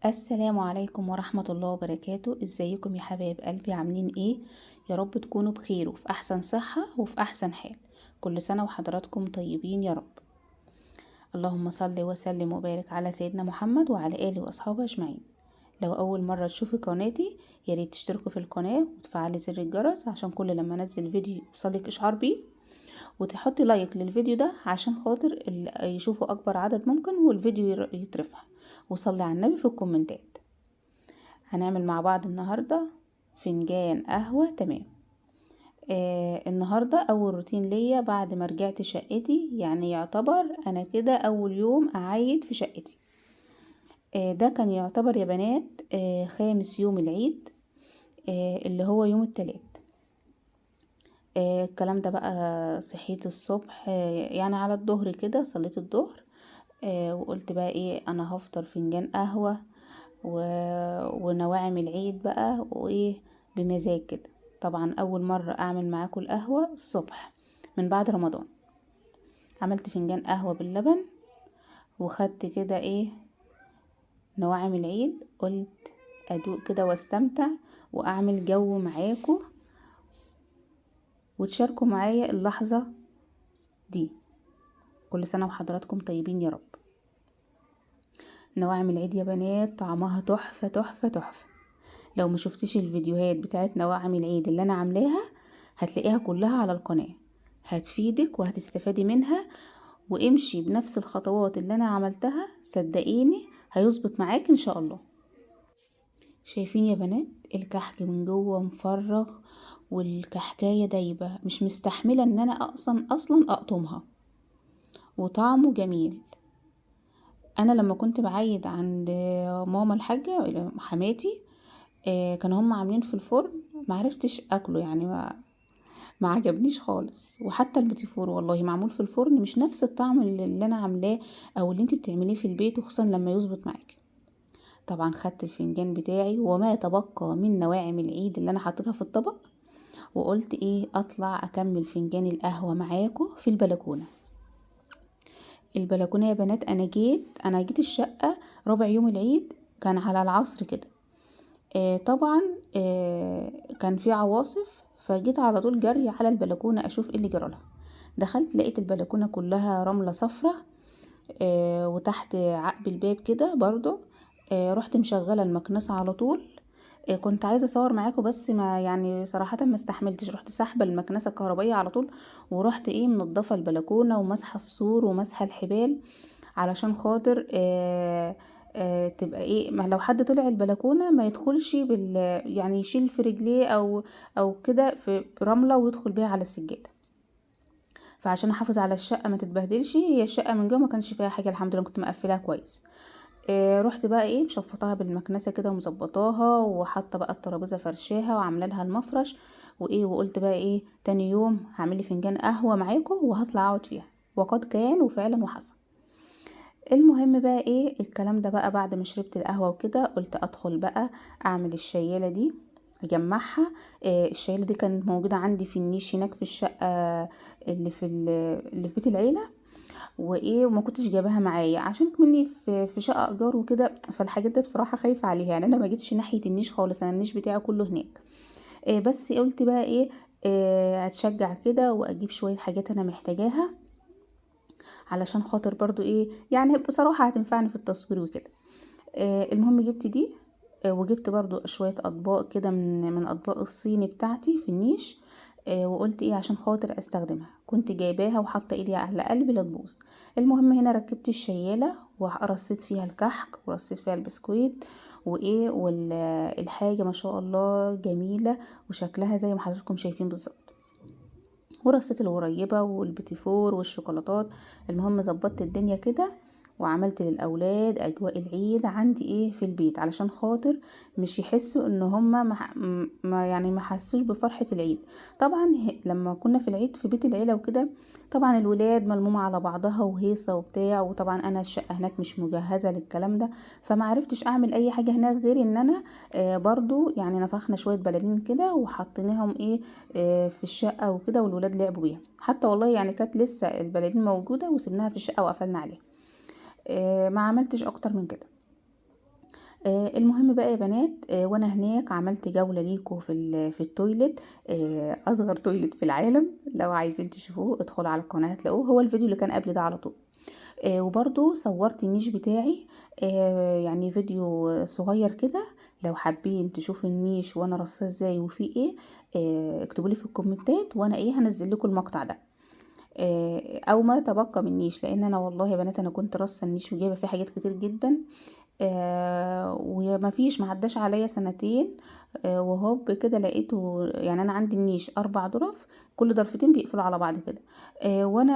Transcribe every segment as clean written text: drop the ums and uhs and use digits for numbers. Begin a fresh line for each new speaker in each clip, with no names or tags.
السلام عليكم ورحمة الله وبركاته. ازيكم يا حبايب قلبي؟ عاملين ايه؟ يا رب تكونوا بخير وفي احسن صحة وفي احسن حال. كل سنة وحضراتكم طيبين يا رب. اللهم صل وسلم وبارك على سيدنا محمد وعلى اله واصحابه اجمعين. لو اول مرة تشوفي قناتي يا ريت تشتركوا في القناة وتفعلي زر الجرس عشان كل لما انزل فيديو يوصلك اشعار بيه، وتحطي لايك للفيديو ده عشان خاطر يشوفوا اكبر عدد ممكن والفيديو يترفع. وصلي على النبي في الكومنتات. هنعمل مع بعض النهاردة فنجان قهوة. تمام. النهاردة اول روتين ليا بعد ما رجعت شقتي، يعني يعتبر انا كده اول يوم اعيد في شقتي. ده كان يعتبر يا بنات خامس يوم العيد، اللي هو يوم التلات. الكلام ده بقى صحيت الصبح، يعني على الظهر كده صليت الظهر. وقلت بقى ايه، انا هفطر فنجان قهوة و... ونواعم العيد بقى وايه بمزاج كده. طبعا اول مرة اعمل معاكم القهوة الصبح من بعد رمضان. عملت فنجان قهوة باللبن وخدت كده ايه نواعم العيد، قلت ادوق كده واستمتع واعمل جو معاكم وتشاركوا معايا اللحظة دي. كل سنة وحضراتكم طيبين يا رب. نواعم العيد يا بنات طعمها تحفة تحفة تحفة. لو ما شفتيش الفيديوهات بتاعت نواعم العيد اللي انا عاملاها هتلاقيها كلها على القناة، هتفيدك وهتستفادي منها. وامشي بنفس الخطوات اللي انا عملتها، صدقيني هيظبط معاك ان شاء الله. شايفين يا بنات الكحك من جوه مفرغ والكحكاية دايبة، مش مستحملة ان انا اصلا اقطمها، وطعمه جميل. انا لما كنت بعيد عند ماما الحاجة حماتي، كانوا هم عاملين في الفرن، معرفتش اكله، يعني ما عجبنيش خالص. وحتى البيتي فور والله معمول في الفرن مش نفس الطعم اللي انا عاملاه او اللي انت بتعمليه في البيت، وخصوصا لما يظبط معاكي. طبعا خدت الفنجان بتاعي وما تبقى من نواعم العيد اللي انا حطيتها في الطبق، وقلت ايه اطلع اكمل فنجان القهوة معاكم في البلكونة. البلكونة يا بنات انا جيت الشقة ربع يوم العيد، كان على العصر كده. طبعا كان في عواصف، فجيت على طول جري على البلكونة اشوف ايه اللي جرالها. دخلت لقيت البلكونة كلها رملة صفرة، وتحت عقب الباب كده برضو. رحت مشغلة المكنسة على طول. كنت عايزة اصور معاكم بس ما يعني صراحة ما استحملتش، رحت سحبة المكنسة الكهربائية على طول، ورحت ايه منضفة البلكونة ومسحة السور ومسحة الحبال علشان خاطر تبقى ايه، ما لو حد طلع البلكونة ما يدخلش يعني يشيل في رجليه او كده في رملة ويدخل بيها على السجادة. فعشان احافظ على الشقة ما تتبهدلش، هي الشقة من جوه ما كانش فيها حاجة الحمد لله، كنت مقفلاها كويس. رحت بقى ايه مشفطاها بالمكنسة كده ومظبطاها، وحاطه بقى الترابيزة فرشاها وعامله لها المفرش وايه. وقلت بقى ايه تاني يوم هعملي فنجان قهوة معاكم وهطلع اقعد فيها، وقد كان وفعلا وحصل. المهم بقى ايه الكلام ده بقى، بعد ما شربت القهوة وكده قلت ادخل بقى اعمل الشيالة دي اجمعها. الشيالة دي كانت موجودة عندي في النيش هناك في الشقة اللي في بيت العيلة، وايه وما كنتش جايباها معايا عشان مني في شقة ايجار وكده. فالحاجات دي بصراحة خايفة عليها، يعني انا ما جيتش ناحية النيش خالص، انا النيش بتاعي كله هناك. بس قلت بقى ايه هتشجع كده واجيب شوية حاجات انا محتاجاها علشان خاطر برضو ايه، يعني بصراحة هتنفعني في التصوير وكده. المهم جبت دي. وجبت برضو شوية اطباق كده من اطباق الصيني بتاعتي في النيش. وقلت ايه عشان خاطر استخدمها، كنت جايباها وحاطه ايدي على قلبي لا تبوظ. المهم هنا ركبت الشياله ورصيت فيها الكحك ورصيت فيها البسكويت وايه، والحاجه ما شاء الله جميله وشكلها زي ما حضراتكم شايفين بالظبط. ورصيت الغريبه والبيتي 4 والشوكولاتات. المهم ظبطت الدنيا كده وعملت للاولاد اجواء العيد عندي ايه في البيت علشان خاطر مش يحسوا ان هما يعني ما حسوش بفرحة العيد. طبعا لما كنا في العيد في بيت العيلة وكده، طبعا الولاد ملمومة على بعضها وهيصة وبتاع، وطبعا انا الشقة هناك مش مجهزة للكلام ده، فما عرفتش اعمل اي حاجة هناك غير ان انا برضو يعني نفخنا شوية بلالين كده وحطيناهم ايه في الشقة وكده، والولاد لعبوا بيها حتى والله، يعني كانت لسه البلالين موجودة وسبناها في الشقة وقفلنا عليها. ما عملتش اكتر من كده. المهم بقى يا بنات، وانا هناك عملت جولة ليكم في التويلت. اصغر تويلت في العالم، لو عايزين تشوفوه ادخلوا على القناة هتلاقوه، هو الفيديو اللي كان قبل ده على طول. وبرضو صورت النيش بتاعي، يعني فيديو صغير كده. لو حابين تشوفوا النيش وانا رصاه ازاي وفيه ايه، اكتبولي في الكومنتات وانا ايه هنزل لكم المقطع ده، او ما تبقى من نيش. لان انا والله يا بنات انا كنت رصه النيش وجايبه فيه حاجات كتير جدا. وما فيش معداش عليا سنتين، وهوب كده لقيته. يعني انا عندي النيش 4 ضرف، كل ضرفتين بيقفلوا على بعض كده. وانا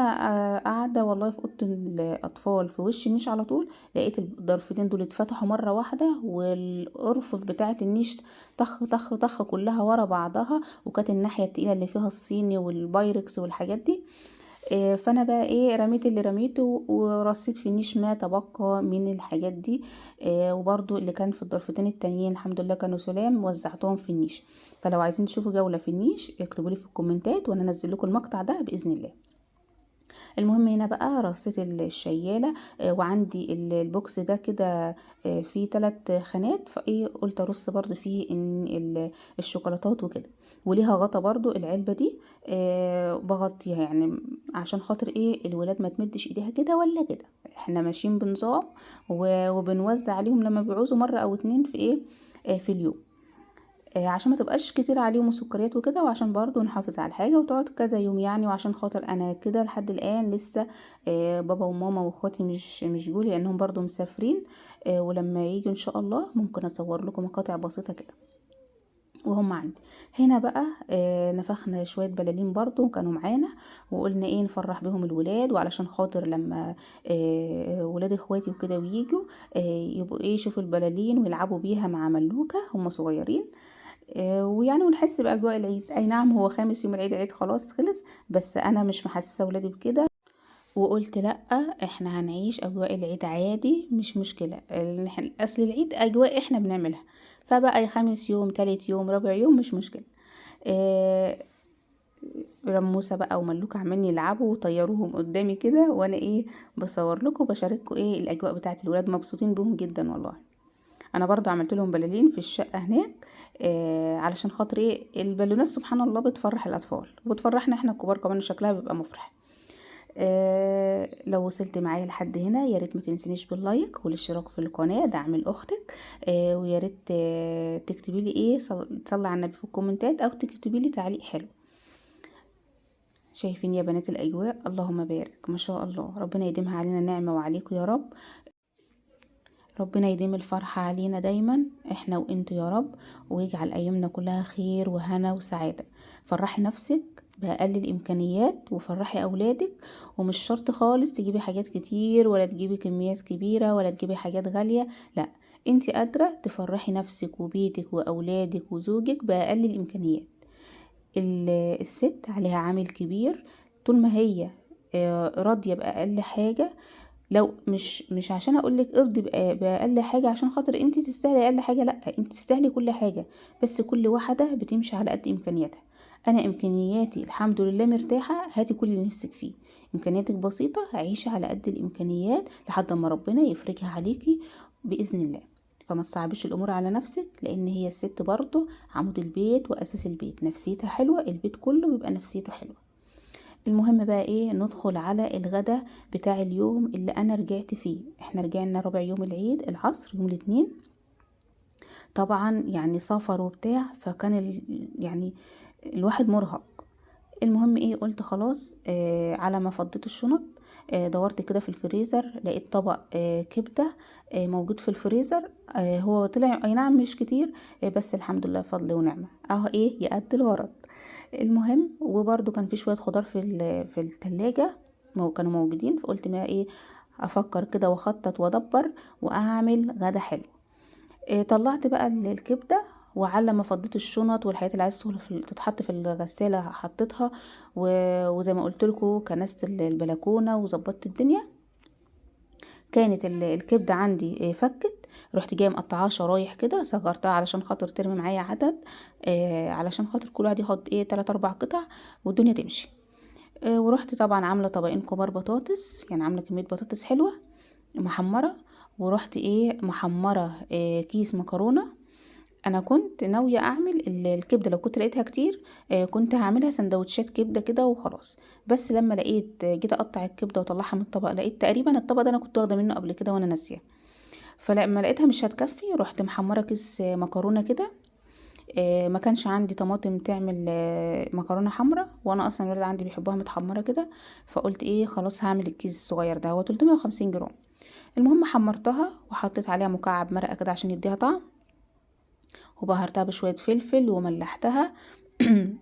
قاعده والله في اوضه الاطفال في وش النيش على طول، لقيت الضرفتين دول اتفتحوا مره واحده، والارفف بتاعه النيش طخ طخ طخ كلها ورا بعضها. وكانت الناحيه التقيله اللي فيها الصيني والبايركس والحاجات دي. فانا بقى ايه رميت اللي رميته ورصيت في النيش ما تبقى من الحاجات دي. وبرضو اللي كان في الضرفتين التانيين الحمد لله كانوا سلام، وزعتهم في النيش. فلو عايزين تشوفوا جولة في النيش اكتبوا لي في الكومنتات وانا انزل لكم المقطع ده باذن الله. المهم هنا بقى رصيت الشيالة، وعندي البوكس ده كده فيه 3 خانات، فايه قلت ارص برضو فيه الشوكولاتات وكده. وليها غطا برضو العلبة دي، بغطيها يعني عشان خاطر ايه الولاد ما تمدش ايديها كده ولا كده. احنا ماشيين بنظام، وبنوزع عليهم لما بيعوزوا مرة او 2 في ايه، في اليوم. عشان ما تبقاش كتير عليهم سكريات وكده، وعشان برضو نحافظ على الحاجة وتقعد كذا يوم يعني. وعشان خاطر انا كده لحد الان لسه بابا وماما واخواتي مش جولي لانهم برضو مسافرين. ولما يجوا ان شاء الله ممكن اصور لكم مقاطع بسيطة كده وهم عندي. هنا بقى نفخنا شوية بلالين برضو كانوا معانا، وقلنا ايه نفرح بهم الولاد. وعلشان خاطر لما ولاد اخواتي وكده ويجوا يبقوا ايه يشوفوا البلالين ويلعبوا بيها مع ملوكة هم صغيرين. ويعني ونحس بأجواء العيد. أي نعم هو خامس يوم العيد، العيد خلاص خلص، بس أنا مش محسسة ولادي بكده. وقلت لأ، احنا هنعيش أجواء العيد عادي مش مشكلة. أصل العيد أجواء احنا بنعملها، فبقى خامس يوم تالت يوم رابع يوم مش مشكلة. آه، رموسة بقى وملوك عمالين يلعبوا وطيروهم قدامي كده، وانا ايه بصور لكم وبشارككم ايه الاجواء بتاعت الولاد، مبسوطين بهم جدا والله. انا برضو عملت لهم بلالين في الشقه هناك، علشان خاطر ايه البالونات سبحان الله بتفرح الاطفال وبتفرحنا احنا الكبار كمان، شكلها بيبقى مفرح. لو وصلت معايا لحد هنا يا ريت ما تنسينيش باللايك والاشتراك في القناه، دعم لاختك. ويا ريت تكتبي لي ايه تصلي على النبي في الكومنتات، او تكتبي لي تعليق حلو. شايفين يا بنات الاجواء، اللهم بارك ما شاء الله، ربنا يديمها علينا نعمه وعليكم يا رب. ربنا يديم الفرحة علينا دايما احنا وانتوا يا رب، ويجعل ايامنا كلها خير وهنا وسعادة. فرحي نفسك بأقل الامكانيات وفرحي اولادك. ومش شرط خالص تجيبي حاجات كتير ولا تجيبي كميات كبيرة ولا تجيبي حاجات غالية، لا، انتي قادرة تفرحي نفسك وبيتك واولادك وزوجك بأقل الامكانيات. الست عليها عامل كبير، طول ما هي راضية بأقل حاجة. لو مش عشان اقولك ارضي باقل حاجه عشان خاطر انت تستاهلي اقل حاجه، لا، انت تستاهلي كل حاجه، بس كل واحده بتمشي على قد امكانياتها. انا امكانياتي الحمد لله مرتاحه، هاتي كل اللي نفسك فيه. امكانياتك بسيطه، عيشي على قد الامكانيات لحد ما ربنا يفرجها عليكي باذن الله. فما تصعبيش الامور على نفسك، لان هي الست برضه عمود البيت واساس البيت، نفسيتها حلوه البيت كله بيبقى نفسيته حلوه. المهم بقى ايه ندخل على الغدا بتاع اليوم اللي انا رجعت فيه. احنا رجعنا ربع يوم العيد العصر يوم الاثنين، طبعا يعني سفر وبتاع، فكان يعني الواحد مرهق. المهم ايه قلت خلاص، على ما فضيت الشنط دورت كده في الفريزر، لقيت طبق كبدة موجود في الفريزر. هو طلع اي نعم مش كتير، بس الحمد لله فضل ونعمة اهو ايه يأدي الغرض. المهم وبرده كان في شوية خضار في التلاجة كانوا موجودين، فقلت ما ايه افكر كده واخطط وادبر واعمل غدا حلو. طلعت بقى الكبده، وعلى ما فضيت الشنط والحاجات اللي عايز تتحط في الغساله حطيتها، وزي ما قلت لكم كنست البلكونه وظبطت الدنيا. كانت الكبده عندي فكت، رحت جايه مقطعاها شرايح كده، صغرتها علشان خاطر ترمي معايا عدد، علشان خاطر كل واحد ياخد ايه 3 4 قطع والدنيا تمشي. ورحت طبعا عامله طبقين كبار بطاطس، يعني عامله كميه بطاطس حلوه محمره. ورحت ايه محمرة كيس مكرونة. انا كنت ناوية اعمل الكبدة، لو كنت لقيتها كتير كنت هعملها سندوتشات كبدة كده وخلاص. بس لما لقيت جيت اقطع الكبدة واطلعها من الطبق، لقيت تقريبا الطبق ده انا كنت واخدة منه قبل كده وانا ناسية. فلما لقيتها مش هتكفي، رحت محمرة كيس مكرونة كده. ما كانش عندي طماطم تعمل مكرونه حمراء، وانا اصلا الولاد عندي بيحبوها متحمره كده. فقلت ايه خلاص هعمل الكيس الصغير ده، هو 350 جرام. المهم حمرتها وحطيت عليها مكعب مرقه كده عشان يديها طعم، وبهرتها بشويه فلفل وملحتها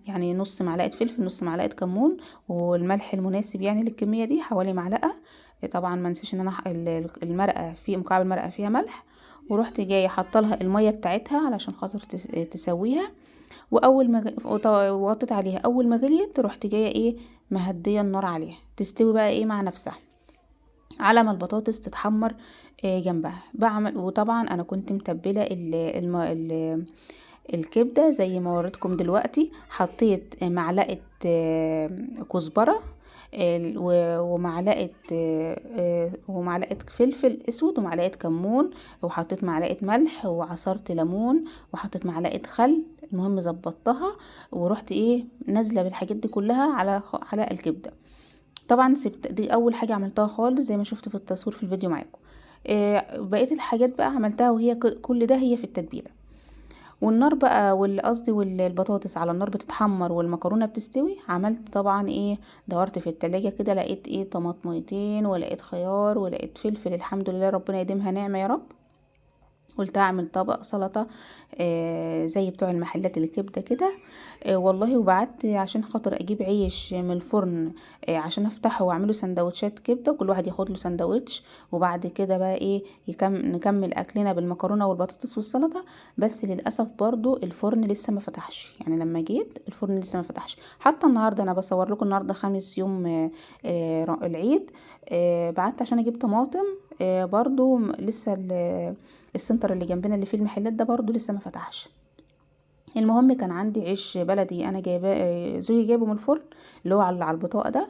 يعني نص معلقه فلفل، نص معلقه كمون، والملح المناسب يعني للكميه دي حوالي معلقه. طبعا ما نسيش ان انا المرقه في مكعب المرقه فيها ملح. ورحت جايه حاطه لها الميه بتاعتها علشان خاطر تسويها. واول ما وغطيت عليها، اول ما غليت رحت جايه ايه مهديه النار عليها تستوي بقى ايه مع نفسها، على ما البطاطس تتحمر جنبها بعمل. وطبعا انا كنت متبله الكبده زي ما وريتكم دلوقتي. حطيت معلقه كزبره، ومعلقه فلفل اسود ومعلقه كمون، وحطيت معلقه ملح وعصرت ليمون وحطيت معلقه خل. المهم ظبطتها ورحت ايه نازله بالحاجات دي كلها على الكبده. طبعا سبت دي اول حاجه عملتها خالص زي ما شفت في التصوير في الفيديو معاكم. بقيه الحاجات بقى عملتها وهي كل ده هي في التتبيله. والنار بقى قصدي والبطاطس على النار بتتحمر والمكرونه بتستوي. عملت طبعا ايه دورت في التلاجة كده، لقيت ايه طماطميتين ولقيت خيار ولقيت فلفل، الحمد لله ربنا يديمها نعمه يا رب. قلت اعمل طبق سلطه زي بتوع المحلات الكبده كده. والله وبعت عشان خاطر اجيب عيش من الفرن عشان افتحه واعمله سندوتشات كبده، وكل واحد ياخد له سندوتش. وبعد كده بقى ايه نكمل اكلنا بالمكرونه والبطاطس والسلطه. بس للاسف برضو الفرن لسه ما فتحش، يعني لما جيت الفرن لسه ما فتحش. حتى النهارده انا بصور لكم النهارده خامس يوم العيد. بعت عشان اجيب طماطم برضو لسه السنتر اللي جنبنا اللي فيه المحلات ده برضو لسه ما فتحش. المهم كان عندي عيش بلدي انا جايباه زوجي جايبه من الفرن اللي هو على البطاقه ده.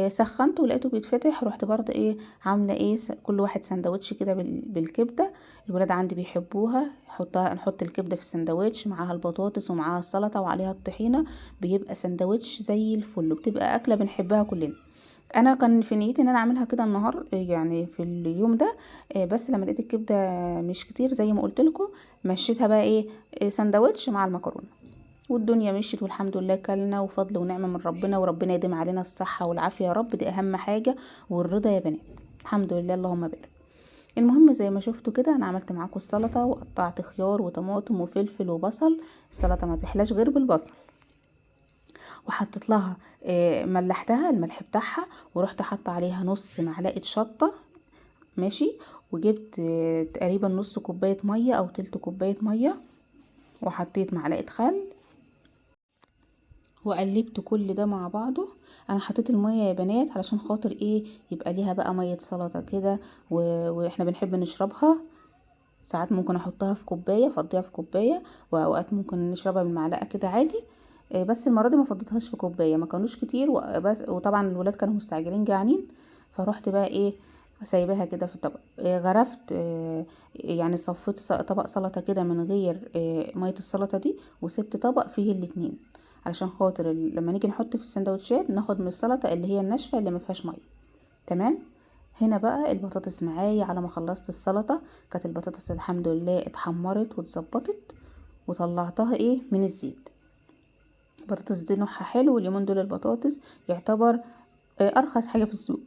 سخنته ولقيته بيتفتح، رحت برضه ايه عامله ايه كل واحد سندوتش كده بالكبده. الولاد عندي بيحبوها، نحط الكبده في السندوتش معاها البطاطس ومعاها السلطه وعليها الطحينه، بيبقى سندوتش زي الفل وبتبقى اكله بنحبها كلنا. انا كان في نيتي ان انا اعملها كده النهار يعني في اليوم ده. بس لما لقيت الكبده مش كتير زي ما قلت لكم، مشيتها بقى ايه سندوتش مع المكرونه. والدنيا مشيت والحمد لله كلنا، وفضل ونعمه من ربنا، وربنا يديم علينا الصحه والعافيه يا رب، دي اهم حاجه، والرضا يا بنات. الحمد لله اللهم بارك. المهم زي ما شفتوا كده انا عملت معاكم السلطه، وقطعت خيار وطماطم وفلفل وبصل. السلطه ما تحلاش غير بالبصل. وحطيت لها ملحتها الملح بتاعها، ورحت حاطه عليها نص معلقه شطه ماشي. وجبت تقريبا نص كوبايه ميه او تلت كوبايه ميه، وحطيت معلقه خل، وقلبت كل ده مع بعضه. انا حطيت الميه يا بنات علشان خاطر ايه يبقى ليها بقى ميه سلطه كده، واحنا بنحب نشربها. ساعات ممكن احطها في كوبايه افضيها في كوبايه، واوقات ممكن نشربها بالمعلقه كده عادي. بس المره دي ما فضيتهاش في كوبايه، ما كانوش كتير وبس، وطبعا الولاد كانوا مستعجلين جعانين. فروحت بقى ايه سايباها كده في الطبق. غرفت يعني صفيت طبق سلطه كده من غير ميه السلطه دي، وسبت طبق فيه الاتنين علشان خاطر لما نيجي نحط في السندوتشات ناخد من السلطه اللي هي الناشفه اللي ما فيهاش ميه. تمام. هنا بقى البطاطس معايا على ما خلصت السلطه، كانت البطاطس الحمد لله اتحمرت واتظبطت، وطلعتها ايه من الزيت. البطاطس دي نوعها حلو اليومين دول، البطاطس يعتبر ارخص حاجه في السوق.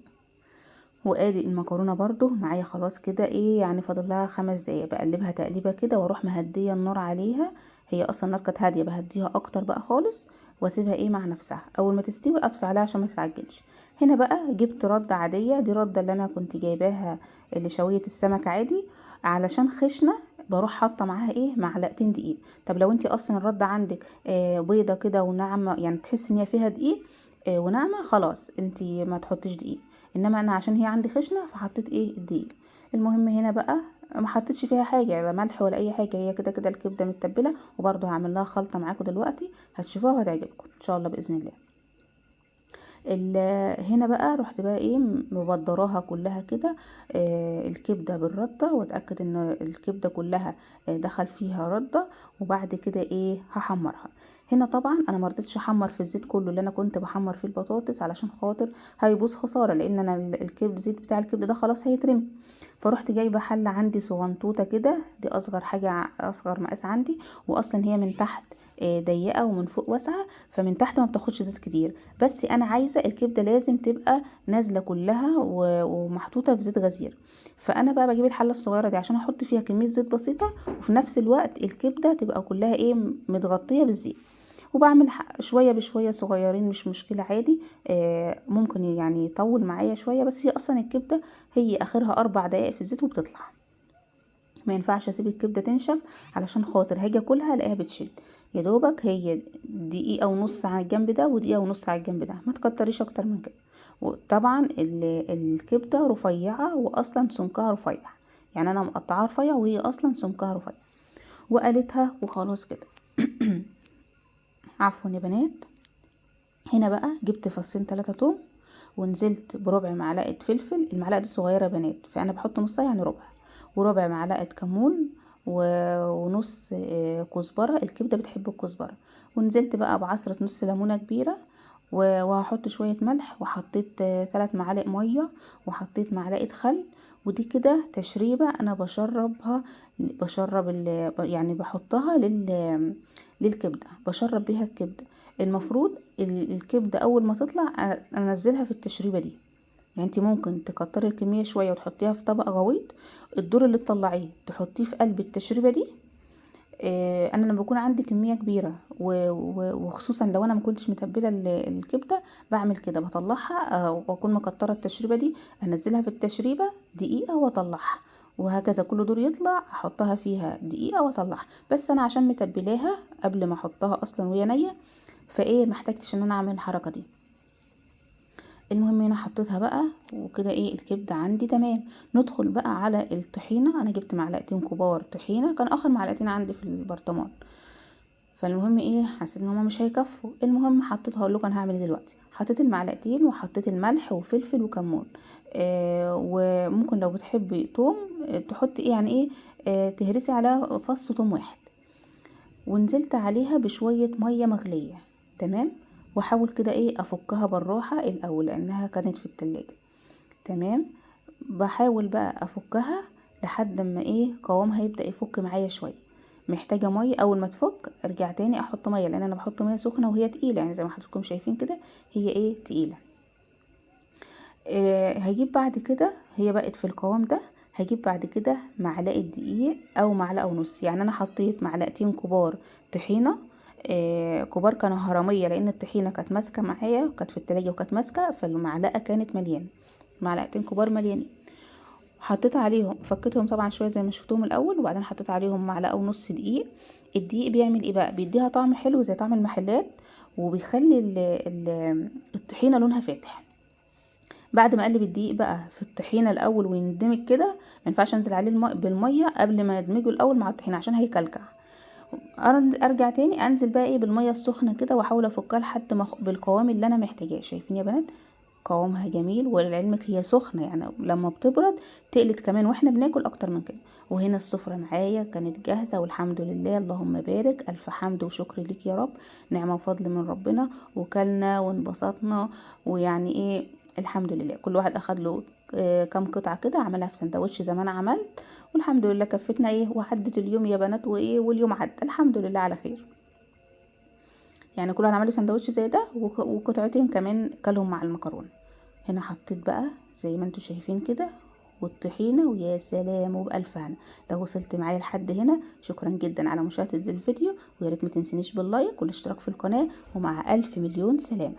وادي المكرونه برضو معايا خلاص كده ايه يعني فاضل لها 5 دقايق، بقلبها تقليبه كده واروح مهديه النار عليها. هي اصلا النار كانت هاديه، بهديها اكتر بقى خالص واسيبها ايه مع نفسها. اول ما تستوي اطفي عليها عشان ما تتعجنش. هنا بقى جبت رده عاديه، دي رده اللي انا كنت جايباها لشويه السمك عادي علشان خشنه. بروح حاطه معاها ايه معلقتين دقيق. طب لو انتي اصلا الرده عندك بيضه كده وناعمه، يعني تحس ان هي فيها دقيق وناعمه، خلاص انتي ما تحطيش دقيق. انما انا عشان هي عندي خشنه فحطيت ايه الدقيق. المهم هنا بقى ما حطيتش فيها حاجه لا ملح ولا اي حاجه، هي كده كده الكبده متبله. وبرده هعمل لها خلطه معاكم دلوقتي هتشوفوها وهتعجبكم ان شاء الله باذن الله. هنا بقى رحت بقى ايه مبدراها كلها كده، الكبده بالرده، واتاكد ان الكبده كلها دخل فيها رده. وبعد كده ايه هحمرها. هنا طبعا انا مرضتش احمر في الزيت كله اللي انا كنت بحمر فيه البطاطس، علشان خاطر هيبوظ خساره، لان انا الكبد زيت بتاع الكبد ده خلاص هيترمي. فروحت جايبه حله عندي صغنطوطه كده، دي اصغر حاجه، اصغر مقاس عندي، واصلا هي من تحت ضيقه ومن فوق واسعه، فمن تحت ما بتاخدش زيت كتير. بس انا عايزه الكبده لازم تبقى نازله كلها ومحطوطه في زيت غزير. فانا بقى بجيب الحله الصغيره دي عشان احط فيها كميه زيت بسيطه، وفي نفس الوقت الكبده تبقى كلها ايه متغطيه بالزيت. وبعمل شويه بشويه صغيرين، مش مشكله عادي. ممكن يعني يطول معايا شويه، بس هي اصلا الكبده هي اخرها 4 دقايق في الزيت وبتطلع. ما ينفعش اسيب الكبده تنشف، علشان خاطر هاجي اكلها الاقيها بتشد. يا دوبك هي دقيقه ونص على الجنب ده ودقيقه ونص على الجنب ده، ما تكتريش اكتر من كده. وطبعا الكبده رفيعه، واصلا سمكها رفيع، يعني انا مقطعاها رفيع وهي اصلا سمكها رفيع. وقالتها وخلاص كده. عفوا يا بنات. هنا بقى جبت فصين 3 توم، ونزلت بربع معلقه فلفل، المعلقه دي صغيره يا بنات فانا بحط نصها يعني ربع، وربع معلقه كمون، ونص كزبره، الكبده بتحب الكزبره. ونزلت بقى بعصره نص ليمونه كبيره، وهحط شويه ملح، وحطيت 3 معالق ميه، وحطيت معلقه خل. ودي كده تشريبه انا بشربها، بشرب يعني بحطها للكبده، بشرب بيها الكبده. المفروض الكبده اول ما تطلع انزلها في التشريبه دي. يعني انت ممكن تكتري الكميه شويه وتحطيها في طبق غويط، الدور اللي تطلعيه تحطيه في قلب التشريبه دي. انا لما بكون عندي كميه كبيره وخصوصا لو انا ما كنتش متبله الكبده، بعمل كده بطلعها، واكون مكتره التشريبه دي، انزلها في التشريبه دقيقه واطلعها، وهكذا كل دور يطلع احطها فيها دقيقه واطلعها. بس انا عشان متبلاها قبل ما احطها اصلا وهي نيه، فايه محتاجتش ان انا اعمل الحركه دي. المهم هنا حطيتها بقى وكده، ايه الكبده عندي تمام. ندخل بقى على الطحينه. انا جبت معلقتين كبار طحينه، كان اخر معلقتين عندي في البرطمان. فالمهم ايه حسيت ان هما مش هيكفوا، المهم حطيت، هقول لكم انا هعمل ايه دلوقتي. حطيت المعلقتين وحطيت الملح وفلفل وكمون. وممكن لو بتحبي توم تحطي ايه يعني ايه، تهرسي على فص توم واحد. ونزلت عليها بشوية مية مغلية. تمام. واحاول كده ايه افكها بالراحة الاول لانها كانت في التلاجة. تمام. بحاول بقى افكها لحد ما ايه قوامها يبدأ يفك معايا شوية. محتاجة مية، اول ما تفك ارجع تاني احط مية، لان انا بحط مية سخنة وهي تقيلة، يعني زي ما حضراتكم شايفين كده هي ايه تقيلة. هجيب بعد كده، هي بقت في القوام ده، هجيب بعد كده معلقة دقيق او معلقة ونص. يعني انا حطيت معلقتين كبار طحينة، كبار كانوا هرمية، لان الطحينة كانت ماسكة معايا وكانت في التلاجة وكانت ماسكة، فالمعلقة كانت مليانة، معلقتين كبار مليانين. حطيت عليهم، فكتهم طبعا شويه زي ما شفتهم الاول، وبعدين حطيت عليهم معلقه ونص دقيق. الدقيق بيعمل ايه بقى، بيديها طعم حلو زي طعم المحلات، وبيخلي الطحينه لونها فاتح. بعد ما اقلب الدقيق بقى في الطحينه الاول ويندمج كده، ما ينفعش انزل عليه بالميه قبل ما ادمجه الاول مع الطحينه عشان هيكلكع. ارجع تاني انزل بقى ايه بالميه السخنه كده، واحاول افكها لحد ما بالقوام اللي انا محتاجاه. شايفين يا بنات قوامها جميل، ولعلمك هي سخنه، يعني لما بتبرد تقلت كمان واحنا بناكل اكتر من كده. وهنا السفره معايا كانت جاهزه، والحمد لله، اللهم بارك، الف حمد وشكر ليك يا رب، نعمه وفضل من ربنا. وكلنا وانبسطنا، ويعني ايه الحمد لله، كل واحد اخد له كام قطعه كده، عملها في سندوتش زي ما انا عملت، والحمد لله كفتنا ايه وعدت اليوم يا بنات، وايه واليوم عدى الحمد لله على خير. يعني كل واحد عمل لي سندوتش زي ده وقطعتين كمان كلهم مع المكرونه. هنا حطيت بقى زي ما انتوا شايفين كده والطحينه، ويا سلام وبألف هنا. لو وصلت معايا لحد هنا شكرا جدا على مشاهده الفيديو، ويا ريت ما تنسينيش باللايك والاشتراك في القناه، ومع الف مليون سلامه.